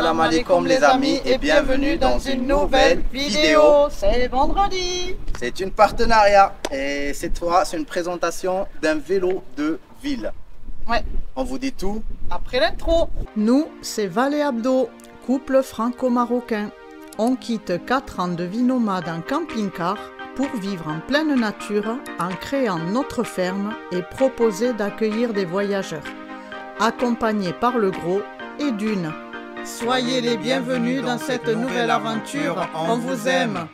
Salam alaikum les amis et bienvenue dans une nouvelle vidéo. C'est vendredi. C'est une partenariat et cette fois c'est une présentation d'un vélo de ville. Ouais. On vous dit tout après l'intro. Nous, c'est Val et Abdo, couple franco-marocain. On quitte 4 ans de vie nomade en camping-car pour vivre en pleine nature en créant notre ferme et proposer d'accueillir des voyageurs. Accompagnés par le gros et d'une. Soyez les bienvenus dans cette nouvelle aventure, on vous aime.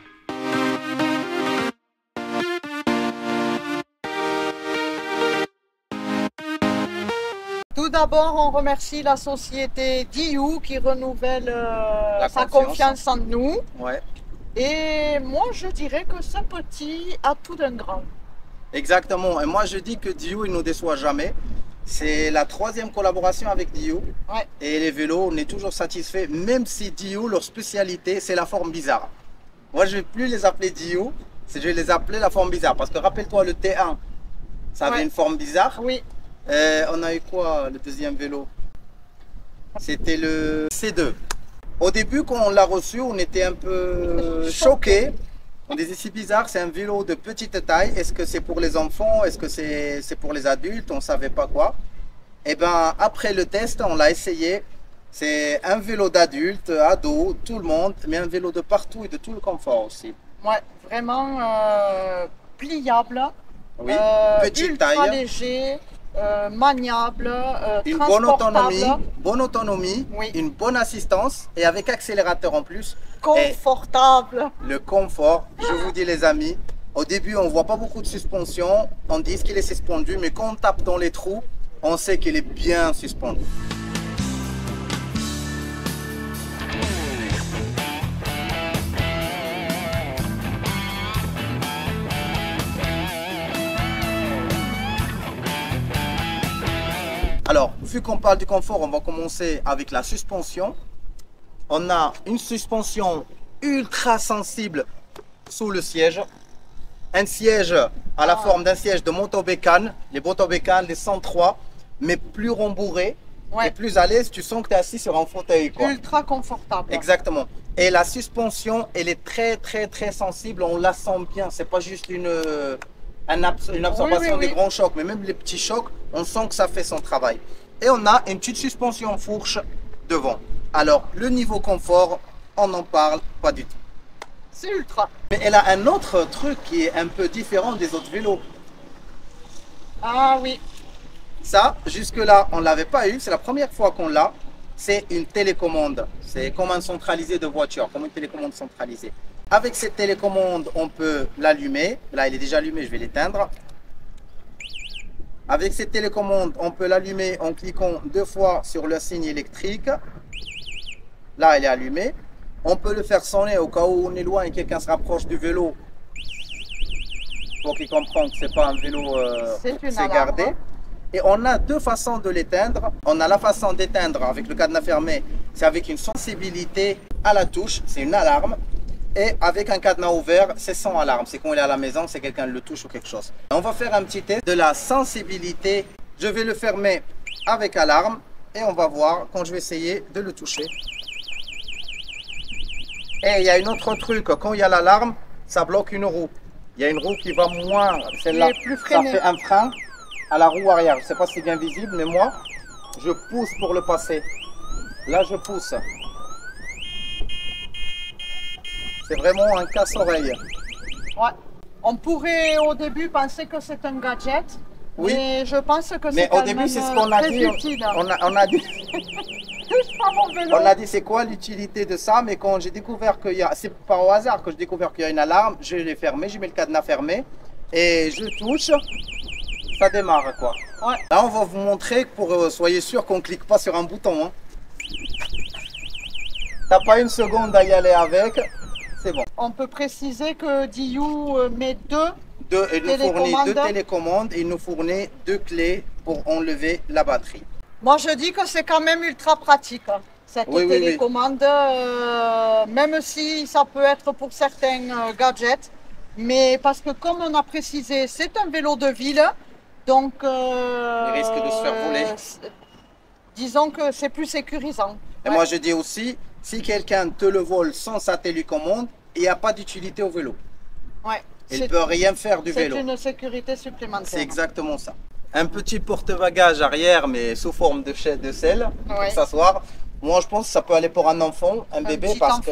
Tout d'abord, on remercie la société Diou qui renouvelle sa confiance en nous. Ouais. Et moi, je dirais que ce petit a tout d'un grand. Exactement. Et moi, je dis que Diou, il ne nous déçoit jamais. C'est la 3e collaboration avec Diou. Ouais. Et les vélos, on est toujours satisfait, même si Diou, leur spécialité, c'est la forme bizarre. Moi, je ne vais plus les appeler Diou, je vais les appeler la forme bizarre. Parce que rappelle-toi, le T1, ça avait une forme bizarre. Oui. On a eu quoi, le deuxième vélo? C'était le C2. Au début, quand on l'a reçu, on était un peu choqués. On disait c'est bizarre, c'est un vélo de petite taille. Est-ce que c'est pour les enfants? Est-ce que c'est pour les adultes? On ne savait pas quoi. Et bien, après le test, on l'a essayé. C'est un vélo d'adulte, ado, tout le monde, mais un vélo de partout et de tout le confort aussi. Ouais, vraiment pliable. Oui, petite ultra taille. Léger. Maniable, une transportable. bonne autonomie, oui. Une bonne assistance et avec accélérateur en plus. Confortable. Et le confort, je vous dis les amis, au début on voit pas beaucoup de suspension, on dit qu'il est suspendu, mais quand on tape dans les trous, on sait qu'il est bien suspendu. Alors, vu qu'on parle du confort, on va commencer avec la suspension. On a une suspension ultra sensible sous le siège. Un siège à la forme d'un siège de motobécane. Les motobécanes, les 103, mais plus rembourré et plus à l'aise. Tu sens que tu es assis sur un fauteuil, quoi. Ultra confortable. Exactement. Et la suspension, elle est très sensible. On la sent bien. C'est pas juste une absorption des grands chocs, mais même les petits chocs, on sent que ça fait son travail. Et on a une petite suspension fourche devant. Alors, le niveau confort, on n'en parle pas du tout. C'est ultra. Mais elle a un autre truc qui est un peu différent des autres vélos. Ah oui. Ça, jusque-là, on ne l'avait pas eu. C'est la première fois qu'on l'a. C'est une télécommande. C'est comme un centralisé de voiture, comme une télécommande centralisée. Avec cette télécommande, on peut l'allumer. Là, il est déjà allumé, je vais l'éteindre. Avec cette télécommande, on peut l'allumer en cliquant 2 fois sur le signe électrique. Là, il est allumé. On peut le faire sonner au cas où on est loin et quelqu'un se rapproche du vélo. Pour qu'il comprenne que ce n'est pas un vélo, c'est gardé. Et on a 2 façons de l'éteindre. On a la façon d'éteindre avec le cadenas fermé. C'est avec une sensibilité à la touche. C'est une alarme. Et avec un cadenas ouvert, c'est sans alarme. C'est quand il est à la maison, c'est quelqu'un le touche ou quelque chose. On va faire un petit test de la sensibilité. Je vais le fermer avec alarme et on va voir quand je vais essayer de le toucher. Et il y a un autre truc, quand il y a l'alarme, ça bloque une roue. Il y a une roue qui va moins, celle-là, ça fait un frein à la roue arrière. Je ne sais pas si c'est bien visible, mais moi, je pousse pour le passer. Là, je pousse. C'est vraiment un casse-oreille. Ouais. On pourrait au début penser que c'est un gadget. Oui. Mais je pense que c'est mais au début, c'est ce qu'on a dit. On a dit. On a dit c'est quoi l'utilité de ça, mais quand j'ai découvert qu'il y a, c'est pas au hasard que j'ai découvert qu'il y a une alarme, je l'ai fermé, je mets le cadenas fermé et je touche, ça démarre quoi. Ouais. Là, on va vous montrer pour soyez sûr qu'on clique pas sur un bouton. Hein. T'as pas une seconde à y aller avec. C'est bon. On peut préciser que Diou met il nous fournit 2 télécommandes et il nous fournit 2 clés pour enlever la batterie. Moi, je dis que c'est quand même ultra pratique, hein, cette télécommande, même si ça peut être pour certains gadgets. Mais parce que comme on a précisé, c'est un vélo de ville, donc il risque de se faire voler. Disons que c'est plus sécurisant. Et moi, je dis aussi, si quelqu'un te le vole sans sa télécommande, il n'y a pas d'utilité au vélo. Ouais. Il ne peut rien faire du vélo. C'est une sécurité supplémentaire. C'est exactement ça. Un petit porte-bagages arrière, mais sous forme de selle, pour s'asseoir. Moi, je pense que ça peut aller pour un enfant, un bébé, parce que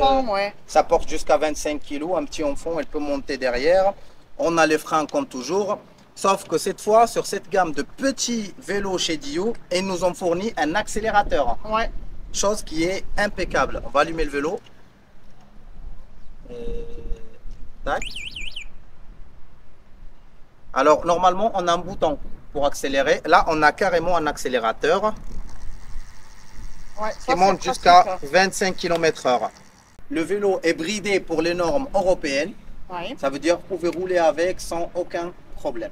ça porte jusqu'à 25 kg. Un petit enfant, elle peut monter derrière. On a les freins comme toujours. Sauf que cette fois, sur cette gamme de petits vélos chez Dio, ils nous ont fourni un accélérateur. Ouais. Chose qui est impeccable. On va allumer le vélo. Et... Tac. Alors, normalement, on a un bouton pour accélérer. Là, on a carrément un accélérateur qui monte jusqu'à 25 km/h. Le vélo est bridé pour les normes européennes. Ouais. Ça veut dire que vous pouvez rouler avec sans aucun problème.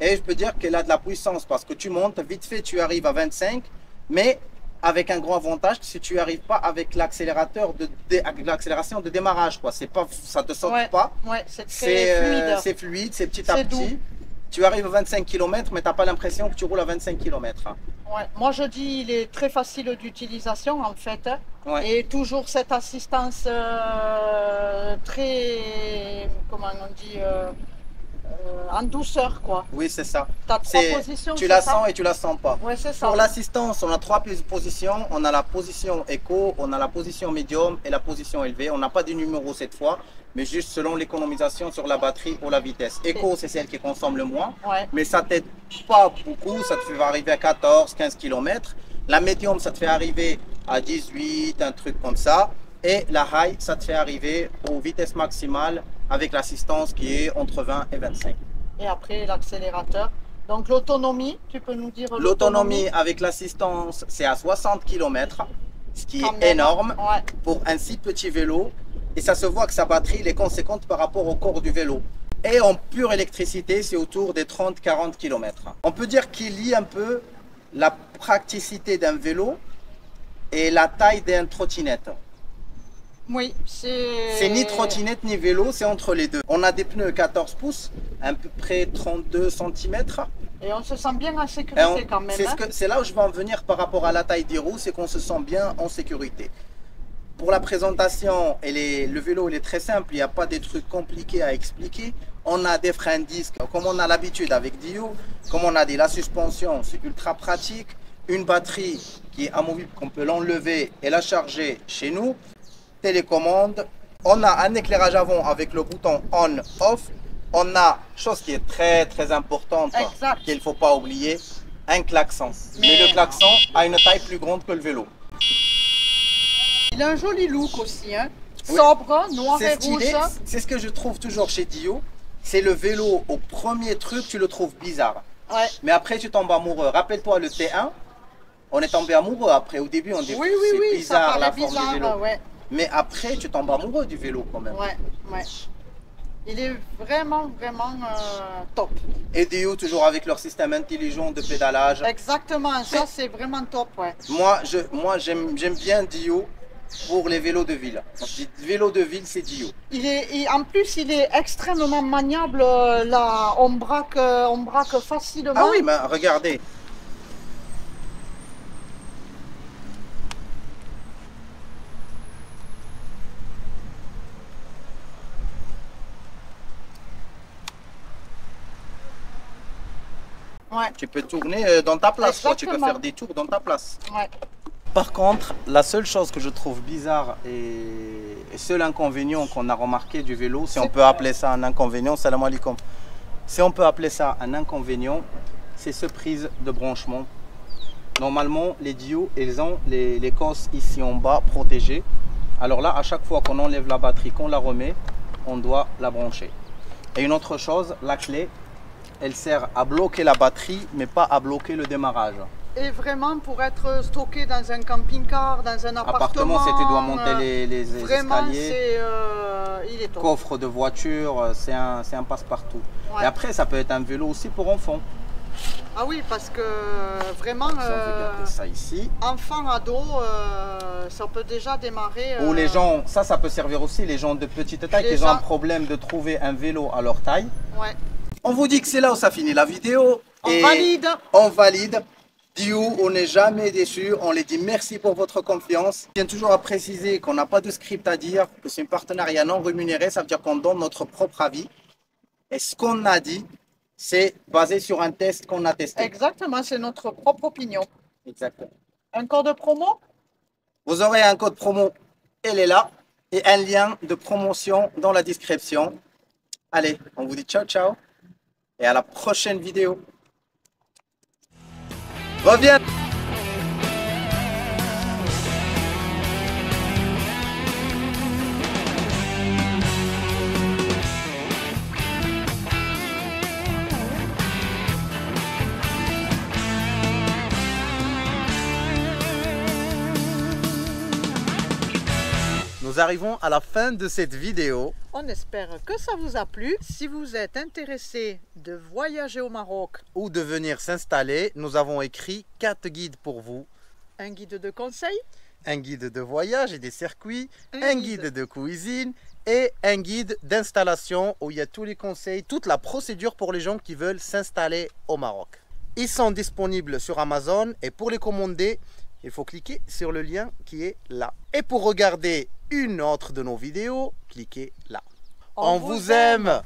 Et je peux dire qu'elle a de la puissance parce que tu montes, vite fait, tu arrives à 25, mais avec un gros avantage, si tu n'arrives pas avec l'accélérateur l'accélération de démarrage, quoi. C'est pas, ça te saute pas. Ouais, c'est fluide, c'est petit à petit. Tu arrives à 25 km, mais tu n'as pas l'impression que tu roules à 25 km. Ouais. Moi, je dis il est très facile d'utilisation, en fait. Ouais. Et toujours cette assistance très, comment on dit, en douceur, quoi. Oui, c'est ça. T'as 3 positions. Tu la sens et tu la sens pas. Ouais, c'est ça. Pour l'assistance, on a 3 positions. On a la position éco, on a la position médium et la position élevée. On n'a pas de numéro cette fois, mais juste selon l'économisation sur la batterie ou la vitesse. Éco, c'est celle qui consomme le moins, mais ça t'aide pas beaucoup. Ça te fait arriver à 14, 15 km. La médium, ça te fait arriver à 18, un truc comme ça. Et la high, ça te fait arriver aux vitesses maximales avec l'assistance qui est entre 20 et 25. Et après l'accélérateur. Donc l'autonomie, tu peux nous dire l'autonomie avec l'assistance, c'est à 60 km, ce qui est énorme pour un si petit vélo. Et ça se voit que sa batterie est conséquente par rapport au corps du vélo. Et en pure électricité, c'est autour des 30-40 km. On peut dire qu'il lie un peu la praticité d'un vélo et la taille d'une trottinette. Oui, c'est ni trottinette ni vélo, c'est entre les deux. On a des pneus 14 pouces, à peu près 32 cm. Et on se sent bien en sécurité quand même. C'est là où je vais en venir par rapport à la taille des roues, c'est qu'on se sent bien en sécurité. Pour la présentation, le vélo il est très simple, il n'y a pas des trucs compliqués à expliquer. On a des freins disques, comme on a l'habitude avec Dio. Comme on a dit, la suspension, c'est ultra pratique. Une batterie qui est amovible, qu'on peut l'enlever et la charger chez nous. Télécommande. On a un éclairage avant avec le bouton on-off. On a, chose qui est très très importante, qu'il ne faut pas oublier, un klaxon. Mais le klaxon a une taille plus grande que le vélo. Il a un joli look aussi, hein. Sobre, noir et rouge. C'est ce que je trouve toujours chez Dio. C'est le vélo, au premier truc, tu le trouves bizarre. Ouais. Mais après, tu tombes amoureux. Rappelle-toi le T1, on est tombé amoureux après. Au début, on dit c'est bizarre la forme du vélo. Mais après, tu tombes amoureux du vélo quand même. Ouais. Il est vraiment top. Et Dio, toujours avec leur système intelligent de pédalage. Exactement, ça c'est vraiment top. Moi j'aime bien Dio pour les vélos de ville. Quand je dis vélo de ville, c'est Dio. En plus, il est extrêmement maniable. Là, on braque facilement. Ah oui, mais regardez. Tu peux tourner dans ta place, quoi. Tu peux faire des tours dans ta place. Par contre, la seule chose que je trouve bizarre et seul inconvénient qu'on a remarqué du vélo, si on peut appeler ça un inconvénient, salam alaikum. Si on peut appeler ça un inconvénient, c'est ce prise de branchement. Normalement, les Dio, ils ont les cosses ici en bas protégées. Alors là, à chaque fois qu'on enlève la batterie, qu'on la remet, on doit la brancher. Et une autre chose, la clé, elle sert à bloquer la batterie, mais pas à bloquer le démarrage. Et vraiment pour être stocké dans un camping-car, dans un appartement, si tu dois monter les vraiment, escaliers, il est top. Coffre de voiture, c'est un passe-partout. Et après, ça peut être un vélo aussi pour enfants. Ah oui, parce que vraiment, ça ici. Enfant, ado, ça peut déjà démarrer. Ou les gens, ça peut servir aussi, les gens de petite taille qui ont un problème de trouver un vélo à leur taille. On vous dit que c'est là où ça finit la vidéo. On valide. On valide. Diou, on n'est jamais déçu. On les dit merci pour votre confiance. Je tiens toujours à préciser qu'on n'a pas de script à dire, que c'est un partenariat non rémunéré. Ça veut dire qu'on donne notre propre avis. Et ce qu'on a dit, c'est basé sur un test qu'on a testé. Exactement, c'est notre propre opinion. Exactement. Un code promo? Vous aurez un code promo, elle est là, et un lien de promotion dans la description. Allez, on vous dit ciao, ciao, et à la prochaine vidéo. Reviens! Nous arrivons à la fin de cette vidéo. On espère que ça vous a plu. Si vous êtes intéressé de voyager au Maroc ou de venir s'installer, nous avons écrit 4 guides pour vous. Un guide de conseils, un guide de voyage et des circuits, un guide de cuisine et un guide d'installation où il y a tous les conseils, toute la procédure pour les gens qui veulent s'installer au Maroc. Ils sont disponibles sur Amazon et pour les commander, il faut cliquer sur le lien qui est là. Et pour regarder une autre de nos vidéos, cliquez là. On vous aime!